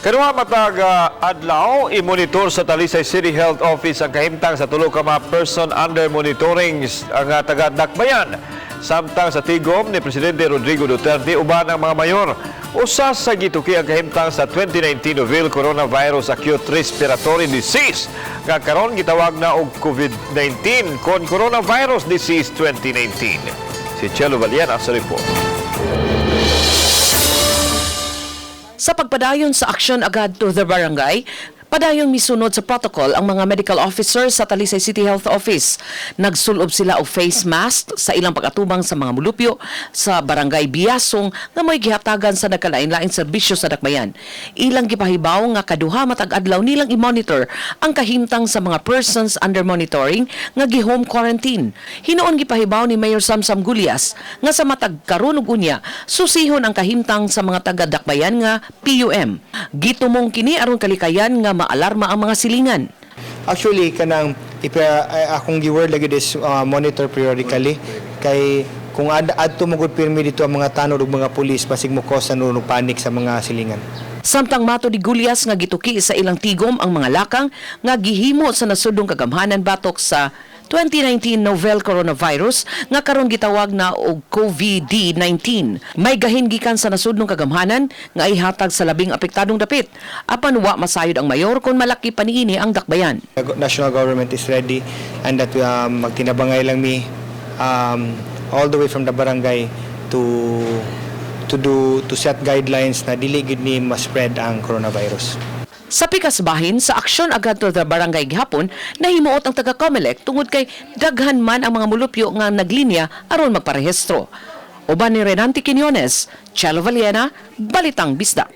Kaduha matag adlaw, i-monitor sa Talisay City Health Office ang kahimtang sa tulo ka mga person under monitoring ang taga-dakbayan. Samtang sa tigom ni Presidente Rodrigo Duterte uban ang mga mayor. Usa sa gituki ang kahimtang sa 2019 novel coronavirus acute respiratory disease nga karon gitawag na og COVID-19 kon coronavirus disease 2019. Si Chelo Valiana sa report. Sa pagpadayon sa aksyon agad to the barangay, padayong misunod sa protocol ang mga medical officers sa Talisay City Health Office. Nagsulob sila og face mask sa ilang pag-atubang sa mga mulupyo sa barangay Biasong nga may gihatagan sa nagkalain-laing serbisyo sa dakbayan. Ilang gipahibaw nga kaduha matag adlaw nilang i-monitor ang kahimtang sa mga persons under monitoring nga gi-home quarantine. Hinuon gipahibaw ni Mayor Samsam Gulyas nga sa matag karon ug unya susihon ang kahimtang sa mga taga-dakbayan nga PUM. Gitumong kini aron kalikayan nga maalarma ang mga silingan. Actually, kanang akong giword lagi this monitor periodically kay kung adto mo gud pirmi dito ang mga tanod ug mga pulis basig mo cause no panic sa mga silingan. Samtang mato di Gulyas nga gituki sa ilang tigom ang mga lakang nga gihimo sa nasudong kagamhanan batok sa 2019 novel coronavirus nga karon gitawag na og COVID-19. May gahin gikan sa nasudnong kagamhanan nga ihatag sa labing apektadong dapit. Apan wa masayod ang mayor kung malaki pa niini ang dakbayan. The national government is ready and that magtinabangay lang mi all the way from the barangay to set guidelines na dili gid ni ma-spread ang coronavirus. Sa pikas bahin, sa aksyon agad to the barangay gihapon, nahimuot ang taga-Comelec tungod kay daghan man ang mga mulupyo nga naglinya aron magparehistro. Uban ni Renante Quinones, Chelo Valiana, Balitang Bisdak.